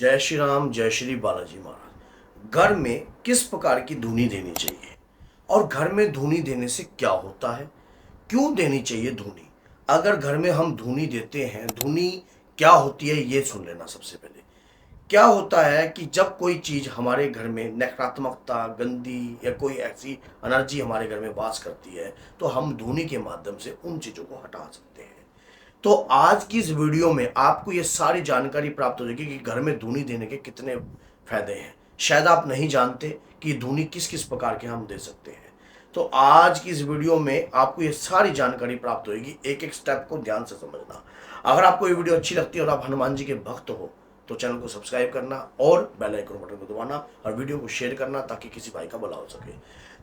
जय श्री राम, जय श्री बालाजी महाराज। घर में किस प्रकार की धुनी देनी चाहिए और घर में धुनी देने से क्या होता है, क्यों देनी चाहिए धुनी। अगर घर में हम धुनी देते हैं, धुनी क्या होती है ये सुन लेना। सबसे पहले क्या होता है कि जब कोई चीज़ हमारे घर में नकारात्मकता, गंदी या कोई ऐसी एनर्जी हमारे घर में वास करती है तो हम धुनी के माध्यम से उन चीज़ों को हटा सकते हैं। तो आज की इस वीडियो में आपको ये सारी जानकारी प्राप्त हो जाएगी कि घर में धुनी देने के कितने फायदे हैं। शायद आप नहीं जानते कि धुनी किस किस प्रकार के हम दे सकते हैं। तो आज की इस वीडियो में आपको ये सारी जानकारी प्राप्त होगी। एक एक स्टेप को ध्यान से समझना। अगर आपको ये वीडियो अच्छी लगती है और आप हनुमान जी के भक्त हो तो चैनल को सब्सक्राइब करना और बेल आइकन बटन को दबाना और वीडियो को शेयर करना ताकि किसी भाई का भला हो सके।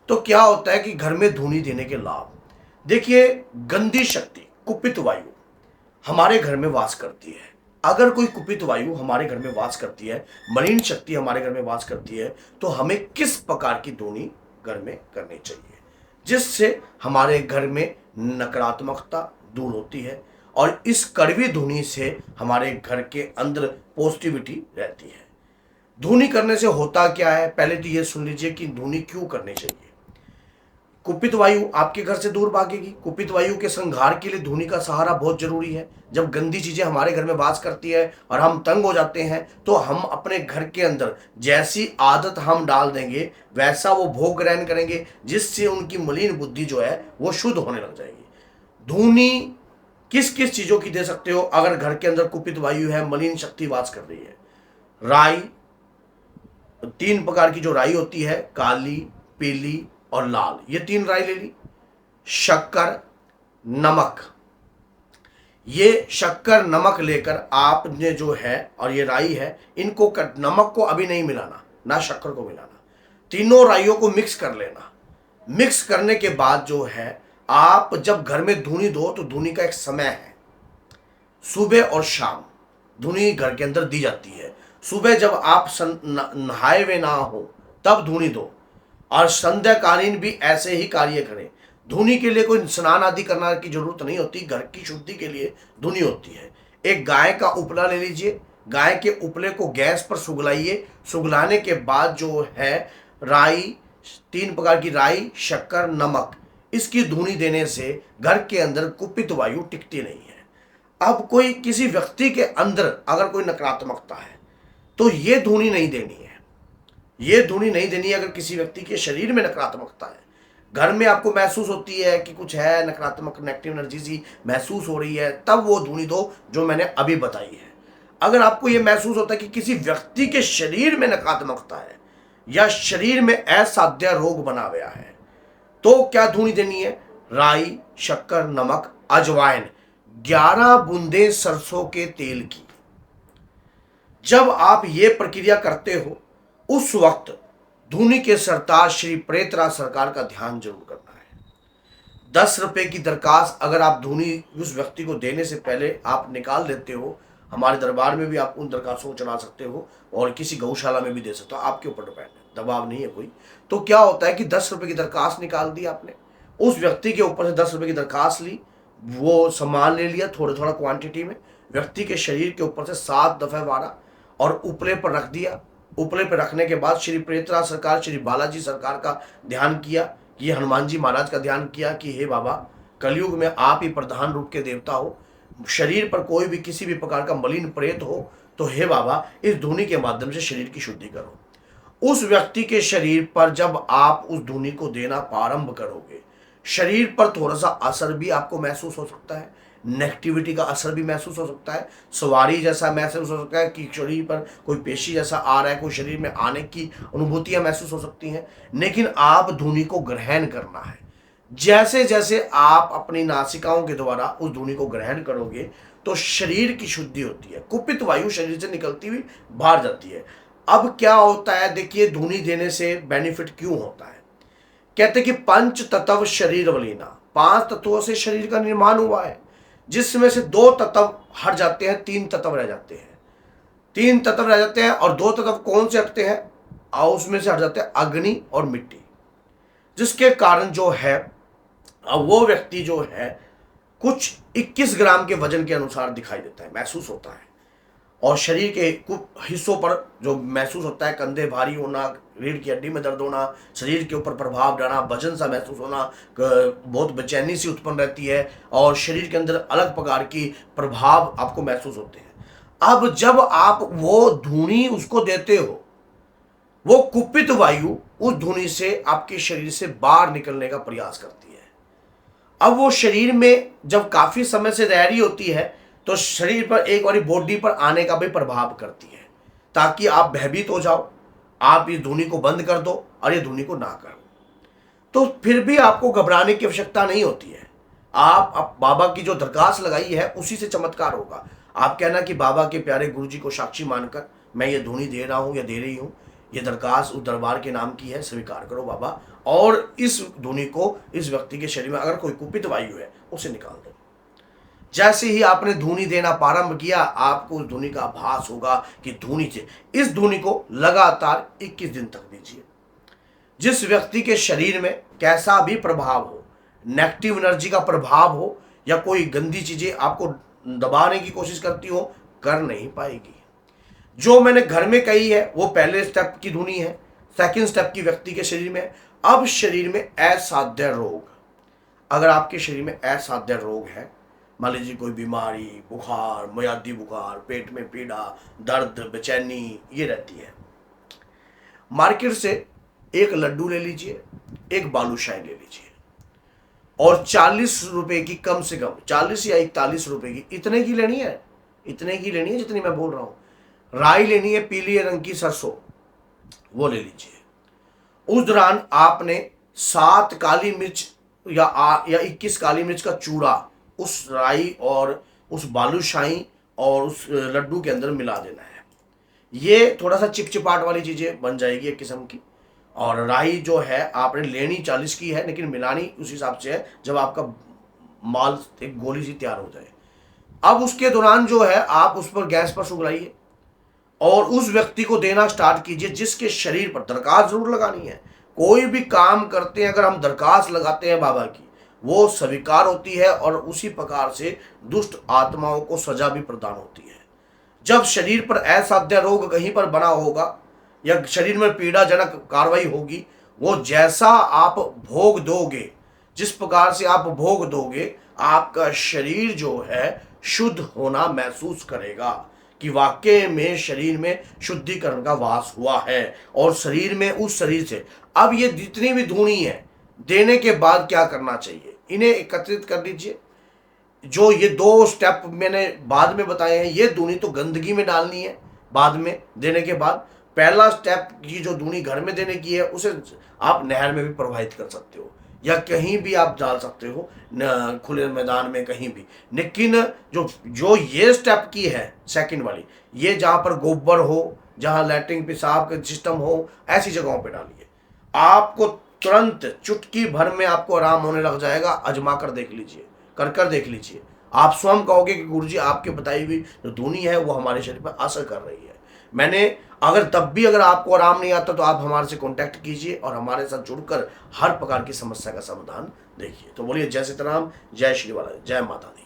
तो क्या होता है कि घर में धुनी देने के लाभ देखिए। गंदी शक्ति, कुपित वायु हमारे घर में वास करती है। अगर कोई कुपित वायु हमारे घर में वास करती है, मलिन शक्ति हमारे घर में वास करती है, तो हमें किस प्रकार की धुनी घर में करनी चाहिए जिससे हमारे घर में नकारात्मकता दूर होती है और इस कड़वी धुनी से हमारे घर के अंदर पॉजिटिविटी रहती है। धुनी करने से होता क्या है, पहले तो ये सुन लीजिए कि धुनी क्यों करनी चाहिए। कुपित वायु आपके घर से दूर भागेगी। कुपित वायु के संहार के लिए धुनी का सहारा बहुत जरूरी है। जब गंदी चीजें हमारे घर में वास करती है और हम तंग हो जाते हैं तो हम अपने घर के अंदर जैसी आदत हम डाल देंगे वैसा वो भोग ग्रहण करेंगे, जिससे उनकी मलिन बुद्धि जो है वो शुद्ध होने लग जाएगी। धुनी किस किस चीजों की दे सकते हो अगर घर के अंदर कुपित वायु है, मलिन शक्ति वास कर रही है। राई, 3 प्रकार की जो राई होती है, काली, पीली और लाल, ये 3 राई ले ली। शक्कर, नमक, ये शक्कर नमक लेकर आपने जो है और ये राई है, इनको नमक को अभी नहीं मिलाना, ना शक्कर को मिलाना, तीनों राइयों को मिक्स कर लेना। मिक्स करने के बाद जो है आप जब घर में धुनी दो तो धुनी का एक समय है, सुबह और शाम धुनी घर के अंदर दी जाती है। सुबह जब आप नहाए हुए ना हो तब धुनी दो और संध्याकालीन भी ऐसे ही कार्य करें। धुनी के लिए कोई स्नान आदि करना की जरूरत नहीं होती, घर की शुद्धि के लिए धुनी होती है। एक गाय का उपला ले लीजिए, गाय के उपले को गैस पर सुगलाइए। सुगलाने के बाद जो है राई, 3 प्रकार की राई, शक्कर, नमक, इसकी धुनी देने से घर के अंदर कुपित वायु टिकती नहीं है। अब कोई किसी व्यक्ति के अंदर अगर कोई नकारात्मकता है तो ये धुनी नहीं देनी है। ये धुनी नहीं देनी है अगर किसी व्यक्ति के शरीर में नकारात्मकता है, घर में आपको महसूस होती है कि कुछ है नकारात्मक, नेगेटिव एनर्जी सी महसूस हो रही है, तब वो धुनी दो जो मैंने अभी बताई है। अगर आपको ये महसूस होता है कि किसी व्यक्ति के शरीर में नकारात्मकता है या शरीर में असाध्य रोग बना हुआ है तो क्या धुनी देनी है। राई, शक्कर, नमक, अजवाइन, 11 बूंदे सरसों के तेल की। जब आप ये प्रक्रिया करते हो उस वक्त धुनी के सरताज श्री प्रेतराज सरकार का ध्यान जरूर करना है। 10 रुपए की दरखास्त अगर आप धुनी उस व्यक्ति को देने से पहले आप निकाल देते हो, हमारे दरबार में भी आप उन दरखास्तों को चला सकते हो और किसी गौशाला में भी दे सकते हो, आपके ऊपर डिपेंड है, दबाव नहीं है कोई। तो क्या होता है कि 10 रुपए की दरखास्त निकाल दी आपने, उस व्यक्ति के ऊपर से 10 रुपए की दरखास्त ली, वो सामान ले लिया थोड़ा थोड़ा क्वांटिटी में, व्यक्ति के शरीर के ऊपर से 7 दफे वारा और उपले पर रख दिया। उपले पर रखने के बाद श्री प्रेतराज सरकार, श्री बालाजी सरकार का ध्यान किया, ये हनुमान जी महाराज का ध्यान किया कि हे बाबा, कलयुग में आप ही प्रधान रूप के देवता हो, शरीर पर कोई भी किसी भी प्रकार का मलिन प्रेत हो तो हे बाबा इस धुनी के माध्यम से शरीर की शुद्धि करो। उस व्यक्ति के शरीर पर जब आप उस धुनी को देना प्रारंभ करोगे, शरीर पर थोड़ा सा असर भी आपको महसूस हो सकता है, नेगेटिविटी का असर भी महसूस हो सकता है, सवारी जैसा महसूस हो सकता है कि शरीर पर कोई पेशी जैसा आ रहा है, कोई शरीर में आने की अनुभूतियां महसूस हो सकती हैं। लेकिन आप धुनी को ग्रहण करना है। जैसे जैसे आप अपनी नासिकाओं के द्वारा उस धुनी को ग्रहण करोगे तो शरीर की शुद्धि होती है, कुपित वायु शरीर से निकलती हुई बाहर जाती है। अब क्या होता है, देखिए धुनी देने से बेनिफिट क्यों होता है। कहते कि पंच तत्व शरीर वलीना, 5 तत्वों से शरीर का निर्माण हुआ है, जिसमें से 2 तत्व हट जाते हैं, 3 तत्व रह जाते हैं। 3 तत्व रह जाते हैं और 2 तत्व कौन से हटते हैं, उसमें से हट जाते हैं अग्नि और मिट्टी, जिसके कारण जो है वो व्यक्ति जो है कुछ 21 ग्राम के वजन के अनुसार दिखाई देता है, महसूस होता है। और शरीर के कुछ हिस्सों पर जो महसूस होता है, कंधे भारी होना, रीढ़ की हड्डी में दर्द होना, शरीर के ऊपर प्रभाव डालना, वजन सा महसूस होना, बहुत बेचैनी सी उत्पन्न रहती है और शरीर के अंदर अलग प्रकार की प्रभाव आपको महसूस होते हैं। अब जब आप वो धुनी उसको देते हो, वो कुपित वायु उस धुनी से आपके शरीर से बाहर निकलने का प्रयास करती है। अब वो शरीर में जब काफी समय से रह रही होती है तो शरीर पर एक बारी बॉडी पर आने का भी प्रभाव करती है, ताकि आप भयभीत हो जाओ, आप इस धुनी को बंद कर दो और ये धुनी को ना करो। तो फिर भी आपको घबराने की आवश्यकता नहीं होती है। आप बाबा की जो दरखास्त लगाई है उसी से चमत्कार होगा। आप कहना कि बाबा के प्यारे गुरु जी को साक्षी मानकर मैं ये धुनी दे रहा हूँ या दे रही हूँ, ये दरखास्त उस दरबार के नाम की है, स्वीकार करो बाबा, और इस धुनी को इस व्यक्ति के शरीर में अगर कोई कुपित वायु है उसे निकाल दो। जैसे ही आपने धुनी देना प्रारंभ किया, आपको उस धुनी का आभास होगा कि धुनी से, इस धुनी को लगातार 21 दिन तक दीजिए। जिस व्यक्ति के शरीर में कैसा भी प्रभाव हो, नेगेटिव एनर्जी का प्रभाव हो या कोई गंदी चीजें आपको दबाने की कोशिश करती हो, कर नहीं पाएगी। जो मैंने घर में कही है वो पहले स्टेप की धुनी है, सेकंड स्टेप की व्यक्ति के शरीर में। अब शरीर में असाध्य रोग, अगर आपके शरीर में असाध्य रोग है, मान लीजिए कोई बीमारी, बुखार, मियादी बुखार, पेट में पीड़ा, दर्द, बेचैनी ये रहती है, मार्केट से एक लड्डू ले लीजिए, एक बालूशाही ले लीजिए और 40 रुपए की, कम से कम 40 या 41 रुपए की, इतने की लेनी है, इतने की लेनी है जितनी मैं बोल रहा हूं। राई लेनी है, पीली रंग की सरसों, वो ले लीजिए। उस दौरान आपने 7 काली मिर्च या 21 काली मिर्च का चूड़ा उस राई और उस बालूशाही और उस लड्डू के अंदर मिला देना है। ये थोड़ा सा चिपचिपाट वाली चीजें बन जाएगी एक किस्म की। और राई जो है आपने लेनी 40 की है, लेकिन मिलानी उस हिसाब से है जब आपका माल एक गोली सी तैयार हो जाए। अब उसके दौरान जो है आप उस पर गैस पर सुगलाइए और उस व्यक्ति को देना स्टार्ट कीजिए जिसके शरीर पर दरखास्त जरूर लगानी है। कोई भी काम करते हैं अगर हम दरखास्त लगाते हैं बाबा की, वो स्वीकार होती है और उसी प्रकार से दुष्ट आत्माओं को सजा भी प्रदान होती है। जब शरीर पर असाध्य रोग कहीं पर बना होगा या शरीर में पीड़ाजनक कार्रवाई होगी, वो जैसा आप भोग दोगे, जिस प्रकार से आप भोग दोगे, आपका शरीर जो है शुद्ध होना महसूस करेगा कि वाकई में शरीर में शुद्धिकरण का वास हुआ है और शरीर में उस शरीर से। अब ये जितनी भी धुनी है, देने के बाद क्या करना चाहिए, इन्हें एकत्रित कर लीजिए। जो ये 2 स्टेप मैंने बाद में बताए हैं, ये धुनी तो गंदगी में डालनी है बाद में देने के बाद। पहला स्टेप की जो धुनी घर में देने की है उसे आप नहर में भी प्रवाहित कर सकते हो या कहीं भी आप डाल सकते हो, खुले मैदान में कहीं भी। लेकिन जो ये स्टेप की है सेकंड वाली, ये जहां पर गोबर हो, जहां लैट्रिन पेशाब का सिस्टम हो, ऐसी जगहों पे डालिए। आपको तुरंत चुटकी भर में आपको आराम होने लग जाएगा। आजमा कर देख लीजिए, कर देख लीजिए। आप स्वयं कहोगे कि गुरुजी आपके बताई हुई जो धुनी है वो हमारे शरीर पर असर कर रही है। मैंने अगर आपको आराम नहीं आता तो आप हमारे से कांटेक्ट कीजिए और हमारे साथ जुड़कर हर प्रकार की समस्या का समाधान देखिए। तो बोलिए जय सीताराम, जय श्री बालाजी, जय माता दी।